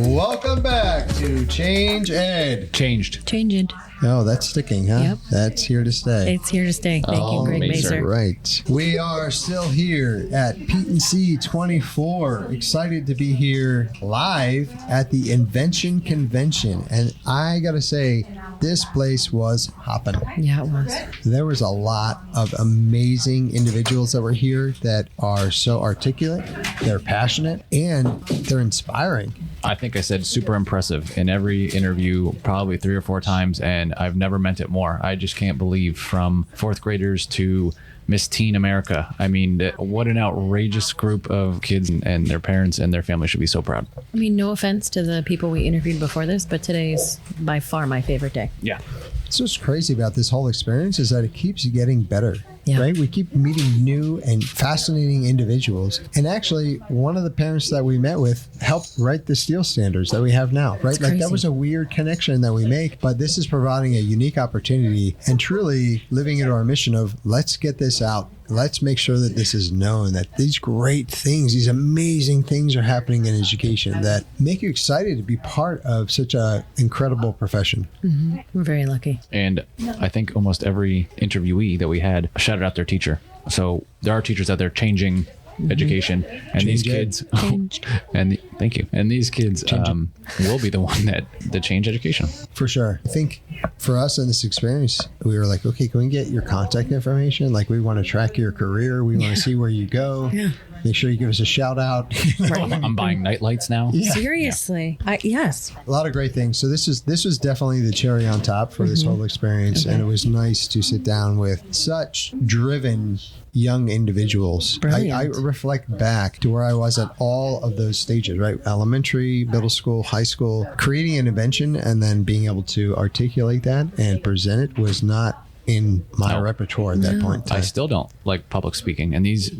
Welcome back to Change Ed. Changed. Oh, that's sticking, huh? Yep. That's here to stay. It's here to stay. Thank you, Greg Mazer. Right. We are still here at P&C 24. Excited to be here live at the Invention Convention. And I got to say, this place was hopping. Yeah, it was. There was a lot of amazing individuals that were here that are so articulate, they're passionate, and they're inspiring. I think I said super impressive in every interview, probably 3 or 4 times, and I've never meant it more. I just can't believe, from 4th graders to Miss Teen America. I mean, what an outrageous group of kids, and their parents and their family should be so proud. I mean, no offense to the people we interviewed before this, but today is by far my favorite day. Yeah. It's what's crazy about this whole experience is that it keeps getting better, Yeah. right? We keep meeting new and fascinating individuals. And actually, one of the parents that we met with helped write the steel standards that we have now, right? That's Like crazy. that was a weird connection that we make, but this is providing a unique opportunity and truly living into our mission of let's get this out. Let's make sure that this is known, that these great things, these amazing things are happening in education that make you excited to be part of such an incredible profession. Mm-hmm. We're very lucky. And I think almost every interviewee that we had shouted out their teacher. So there are teachers out there changing education, and these kids thank you, and these kids will be the one that change education for sure. I think for us in this experience, we were like, okay, can we get your contact information? Like, we want to track your career, we want to see where you go. Make sure you give us a shout out. I'm buying night lights now. Seriously. Yes. A lot of great things. So this was definitely the cherry on top for this whole experience. And it was nice to sit down with such driven young individuals. I reflect back to where I was at all of those stages, right? Elementary, middle school, high school. Creating an invention and then being able to articulate that and present it was not in my repertoire at that point in time. I still don't like public speaking, and these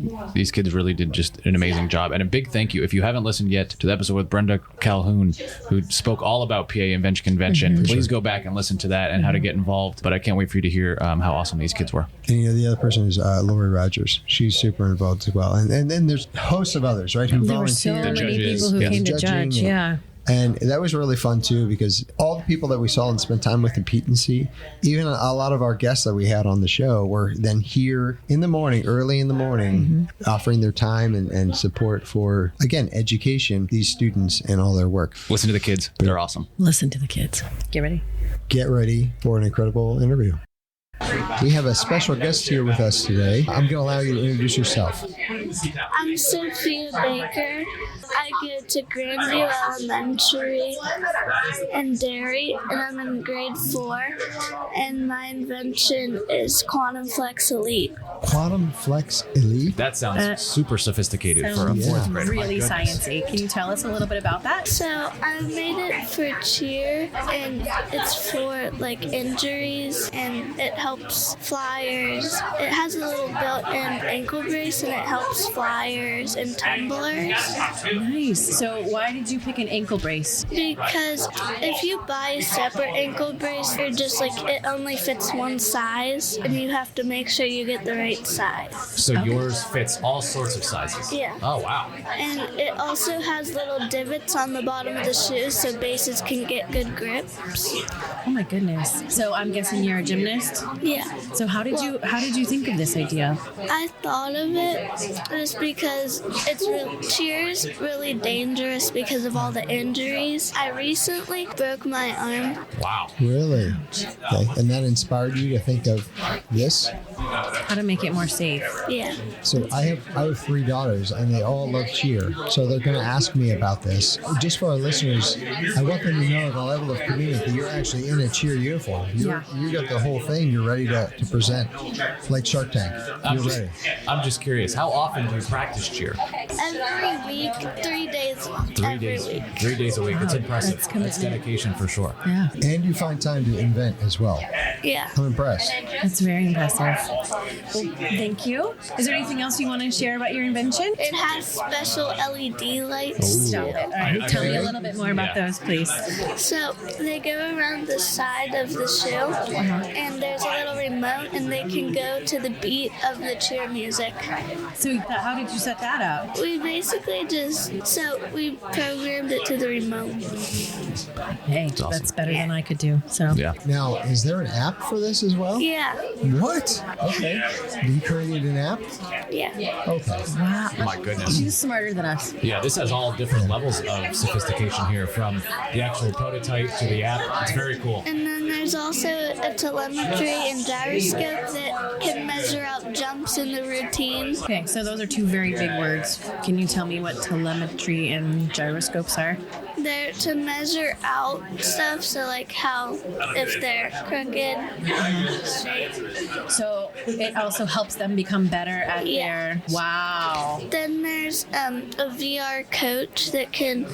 kids really did just an amazing job. And a big thank you. If you haven't listened yet to the episode with Brenda Calhoun, who spoke all about PA Invention Convention, please go back and listen to that and how to get involved. But I can't wait for you to hear how awesome these kids were. And the other person is Lori Rogers. She's super involved as well. And then there's hosts of others, right? Who There were so volunteered. many people who came to judge. Yeah. And that was really fun too, because all the people that we saw and spent time with in P&C, even a lot of our guests that we had on the show were then here in the morning, early in the morning, offering their time and support for, again, education, these students and all their work. Listen to the kids. They're awesome. Listen to the kids. Get ready. Get ready for an incredible interview. We have a special guest here with us today. I'm going to allow you to introduce yourself. I'm Sophia Baker. I go to Grandview Elementary in Derry, and I'm in grade 4. And my invention is Quantum Flex Elite. Quantum Flex Elite? That sounds super sophisticated for a 4th grader. Really sciencey. Can you tell us a little bit about that? So I made it for cheer, and it's for like injuries, and it helps flyers. It has a little built-in ankle brace, and it helps flyers and tumblers. Nice. So why did you pick an ankle brace? Because if you buy a separate ankle brace, you're just like, it only fits one size, and you have to make sure you get the right size. So yours fits all sorts of sizes? Yeah. Oh, wow. And it also has little divots on the bottom of the shoes so bases can get good grips. Oh my goodness. So I'm guessing you're a gymnast? Yeah. So how did you think of this idea? I thought of it just because cheer is really dangerous because of all the injuries. I recently broke my arm. Wow. Really? Okay. And that inspired you to think of this? How to make it more safe. Yeah. So I have 3 daughters, and they all love cheer. So they're going to ask me about this. Just for our listeners, I want them to know the level of commitment that you're actually in a cheer uniform. You got the whole thing. You're ready to present, like Shark Tank. You're ready. I'm just curious, how often do you practice cheer? Every week, 3 days. 3 days. Week. 3 days a week. It's impressive. That's commitment. That's dedication for sure. Yeah. And you find time to invent as well. Yeah. I'm impressed. That's very impressive. Well, thank you. Is there anything else you want to share about your invention? It has special LED lights. Stop it. All right. Tell me a little bit more about those, please. So they go around the side of the shoe, and there's a little remote and they can go to the beat of the cheer music. So how did you set that up? We basically we programmed it to the remote. Hey, awesome. That's better than I could do. So Yeah. Now, is there an app for this as well? Yeah. What? Okay. You created an app? Yeah. Okay. wow, My goodness. she's smarter than us. Yeah, this has all different levels of sophistication here, from the actual prototype to the app. It's very cool. And then there's also a telemetry and gyroscope that can measure out jumps in the routine. Okay, so those are two very big words. Can you tell me what telemetry and gyroscopes are? They're to measure out stuff, so like how if they're crooked, straight. So it also helps them become better at their. Wow. Then there's a VR coach that can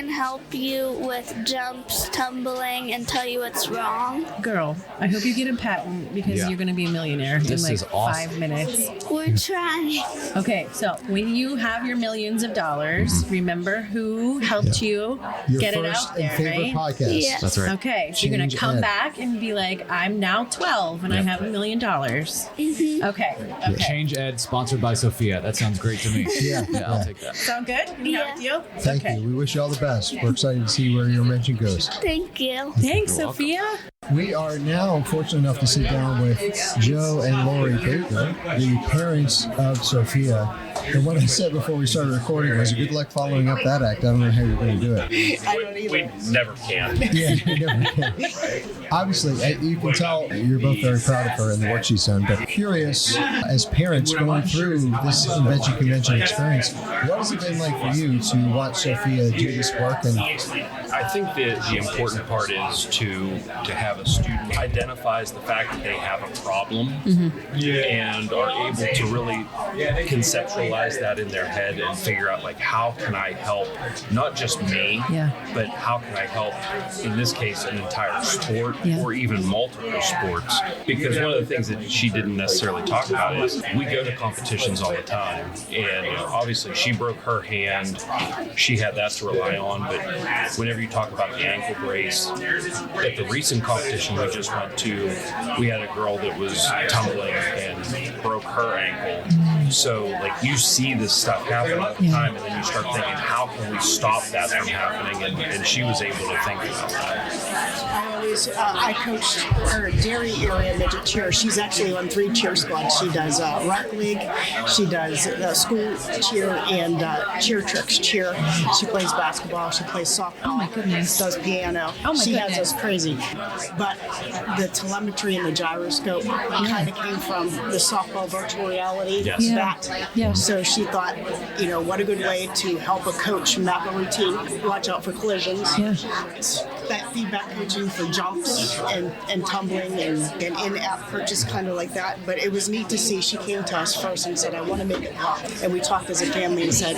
help you with jumps, tumbling, and tell you what's wrong. Girl, I hope you get a patent because Yeah. you're going to be a millionaire This in like is awesome. 5 minutes. We're trying. Okay, so when you have your millions of dollars, remember who helped you Your get it first out there, and favorite right? podcast. Yeah. That's right. Okay, so you're going to Change come Ed. back and be like, I'm now 12 and I have $1 million. Okay. Change Ed, sponsored by Sophia. That sounds great to me. Yeah. Yeah, I'll take that. Sound good? You have a deal? Thank you. We wish you all the best. We're excited to see where your invention goes. Thank you. Thanks, You're welcome. Sophia. We are now fortunate enough to sit down with Joe and Lori Baker, the parents of Sophia. And what I said before we started recording was good luck following up that act. I don't know how you're going to do it. We never can. Yeah, you never can. Obviously, you can tell you're both very proud of her and the work she's done. But curious, as parents going through this invention convention experience, what has it been like for you to watch Sophia do this work? And I think that the important part is to have a student identifies the fact that they have a problem and are able to really conceptualize that in their head and figure out, like, how can I help not just me, but how can I help, in this case, an entire sport or even multiple sports? Because one of the things that she didn't necessarily talk about is we go to competitions all the time, and obviously she broke her hand, she had that to rely on, but whenever you talk about the ankle brace, at the recent competition we just went to, we had a girl that was tumbling and broke her ankle. So, like, you see this stuff happen all the time, and then you start thinking, how can we stop that from happening? And she was able to think about that. I coached her dairy area midget cheer. She's actually on 3 cheer squads. She does rec league, she does school cheer, and cheer tricks cheer. She plays basketball, she plays softball. Oh my goodness. Does piano. Oh my she goodness. has us crazy. But the telemetry and the gyroscope kind of came from the softball virtual reality. Yes. Yeah. That. Yeah. So she thought, what a good way to help a coach map a routine, watch out for collisions. Yeah. That feedback coaching for jumps and tumbling and in-app purchase, kind of like that. But it was neat to see. She came to us first and said, I want to make it pop. And we talked as a family and said,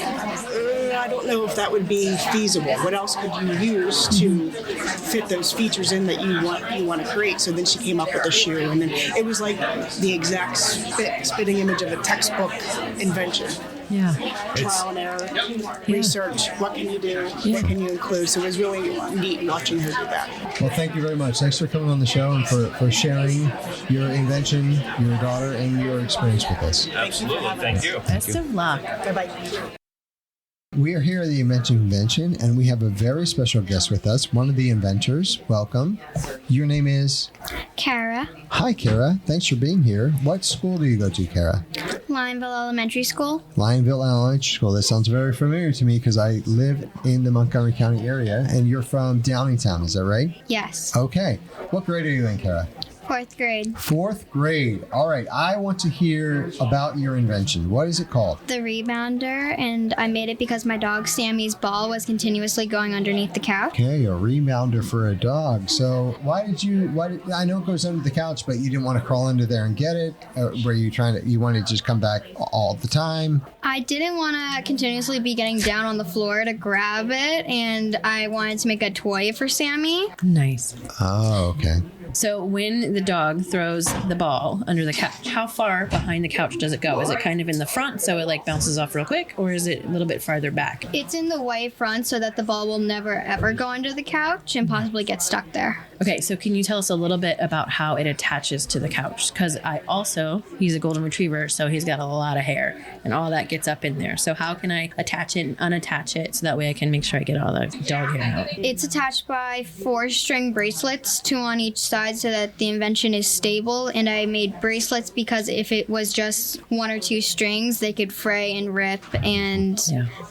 I don't know if that would be feasible. What else could you use to fit those features in that you want to create? So then she came up with a shoe, and then it was like the exact spitting image of a textbook invention. Yeah. Trial and error, research, what can you do, what can you include? So it was really neat watching her do that. well, thank you very much. Thanks for coming on the show and for sharing your invention, your daughter, and your experience with us. Absolutely. Thank you. Best of luck. Bye-bye. We are here at the Invention Convention, and we have a very special guest with us, one of the inventors. Welcome. Your name is? Cara, Hi, Cara. Thanks for being here. What school do you go to, Cara? Lionville Elementary School. Lionville Elementary School. That sounds very familiar to me because I live in the Montgomery County area, and you're from Downingtown. Is that right? Yes. Okay. What grade are you in, Cara? 4th grade. 4th grade. All right. I want to hear about your invention. What is it called? The rebounder, and I made it because my dog Sammy's ball was continuously going underneath the couch. Okay, a rebounder for a dog. So I know it goes under the couch, but you didn't want to crawl under there and get it? Were you you wanted to just come back all the time? I didn't want to continuously be getting down on the floor to grab it, and I wanted to make a toy for Sammy. Nice. Oh, okay. So when the dog throws the ball under the couch, how far behind the couch does it go? Is it kind of in the front so it like bounces off real quick, or is it a little bit farther back? It's in the way front so that the ball will never ever go under the couch and possibly get stuck there. Okay, so can you tell us a little bit about how it attaches to the couch? Because he's a golden retriever, so he's got a lot of hair, and all that gets up in there. So how can I attach it and unattach it so that way I can make sure I get all the dog hair out? It's attached by 4-string bracelets, 2 on each side, so that the invention is stable. And I made bracelets because if it was just 1 or 2 strings, they could fray and rip, and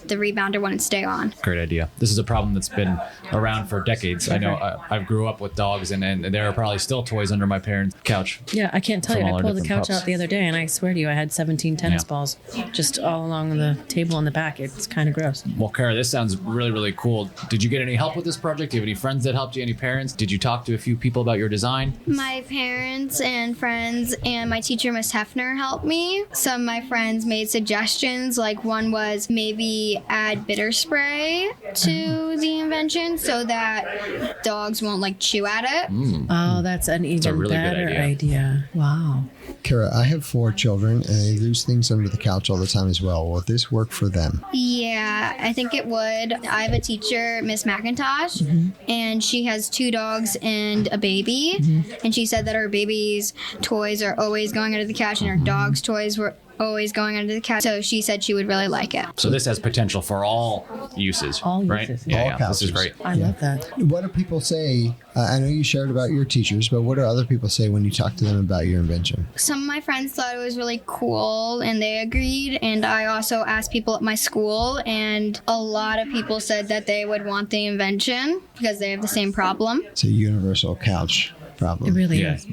the rebounder wouldn't stay on. Great idea. This is a problem that's been around for decades. I know I grew up with dogs, and there are probably still toys under my parents' couch. Yeah, I can't tell you. I pulled the couch out the other day, and I swear to you, I had 17 tennis balls just all along the table in the back. It's kind of gross. Well, Cara, this sounds really, really cool. Did you get any help with this project? Do you have any friends that helped you? Any parents? Did you talk to a few people about your design? My parents and friends and my teacher, Miss Hefner, helped me. Some of my friends made suggestions, like one was maybe add bitter spray to the invention so that dogs won't like chew at it. Oh, that's an even really better good idea. Wow. Cara, I have 4 children, and they lose things under the couch all the time as well. Will this work for them? Yeah, I think it would. I have a teacher, Miss McIntosh, and she has 2 dogs and a baby. And she said that her baby's toys are always going under the couch, and her dog's toys were always going under the couch. So she said she would really like it. So this has potential for all uses, right? Uses. Yeah, All this is great. I love that. What do people say? I know you shared about your teachers, but what do other people say when you talk to them about your invention? Some of my friends thought it was really cool, and they agreed. And I also asked people at my school, and a lot of people said that they would want the invention because they have the same problem. It's a universal couch problem. It really is.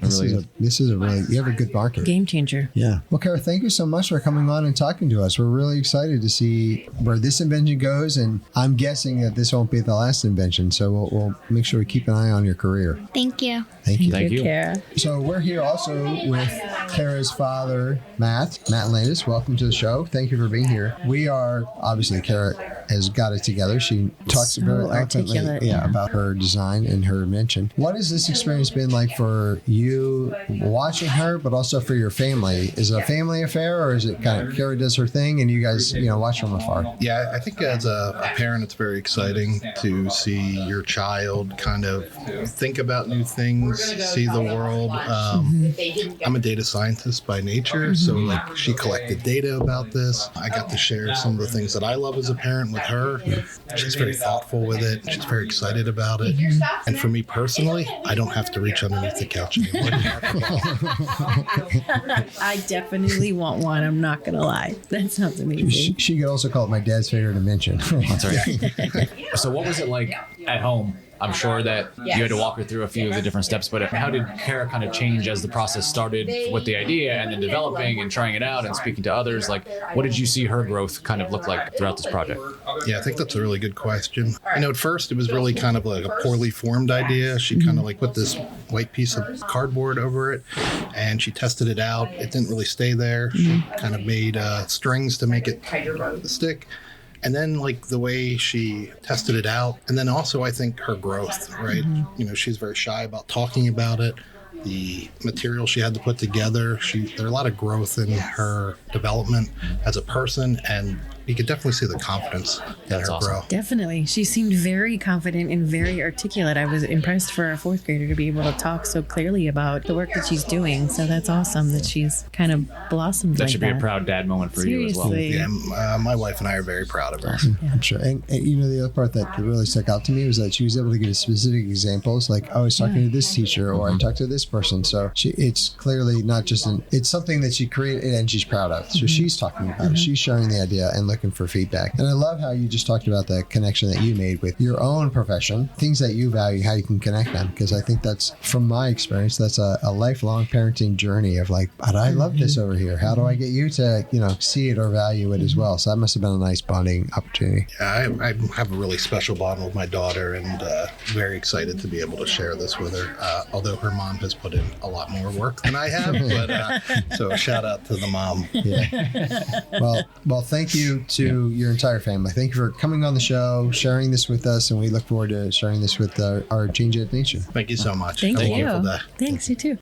This is a really, you have a good market. Game changer. Yeah. Well, Cara, thank you so much for coming on and talking to us. We're really excited to see where this invention goes, and I'm guessing that this won't be the last invention, so we'll make sure we keep an eye on your career. Thank you. Thank you. Thank you. Cara. So we're here also with Cara's father, Matt Landis. Welcome to the show. Thank you for being here. We are, obviously, Cara has got it together. She talks So very articulate, eloquently yeah. about her design and her invention. What has this experience been like for you watching her, but also for your family? Is it a family affair, or is it kind of Cara does her thing and you guys, watch from afar? Yeah, I think as a parent, it's very exciting to see your child kind of think about new things, see the world. I'm a data scientist by nature, so like she collected data about this. I got to share some of the things that I love as a parent with her. She's very thoughtful with it. She's very excited about it. And for me personally, I don't have to reach underneath the couch anymore. I definitely want one. I'm not going to lie. That sounds amazing. She could also call it my dad's favorite invention. That's right. So what was it like at home? I'm sure that you had to walk her through a few of the different steps, but how did Cara kind of change as the process started with the idea and then developing and trying it out and speaking to others? Like, what did you see her growth kind of look like throughout this project? Yeah, I think that's a really good question. At first it was really kind of like a poorly formed idea. She kind of like put this white piece of cardboard over it and she tested it out. It didn't really stay there. She kind of made strings to make it stick. And then like the way she tested it out. And then also I think her growth, right? She's very shy about talking about it. The material she had to put together, there's a lot of growth in her development as a person, and you could definitely see the confidence in her grow. Definitely. She seemed very confident and very articulate. I was impressed for a 4th grader to be able to talk so clearly about the work that she's doing. So that's awesome that she's kind of blossomed That like should be a proud dad moment for you as well. Seriously. Yeah, my wife and I are very proud of her. I'm sure. And the other part that really stuck out to me was that she was able to give specific examples, like, I was talking to this teacher, or I talked to this person. So it's clearly not just it's something that she created and she's proud of. So she's talking about it. She's sharing the idea and looking for feedback. And I love how you just talked about the connection that you made with your own profession, things that you value, how you can connect them. Because I think that's, from my experience, that's a lifelong parenting journey of like, but I love this over here. How do I get you to, see it or value it as well? So that must have been a nice bonding opportunity. Yeah, I have a really special bond with my daughter, and very excited to be able to share this with her. Although her mom has put in a lot more work than I have, but so a shout out to the mom. Yeah. Well, thank you to your entire family. Thank you for coming on the show, sharing this with us, and we look forward to sharing this with our Change Ed Nation. Thank you so much. Thank Have a you. wonderful day. Thanks, you too.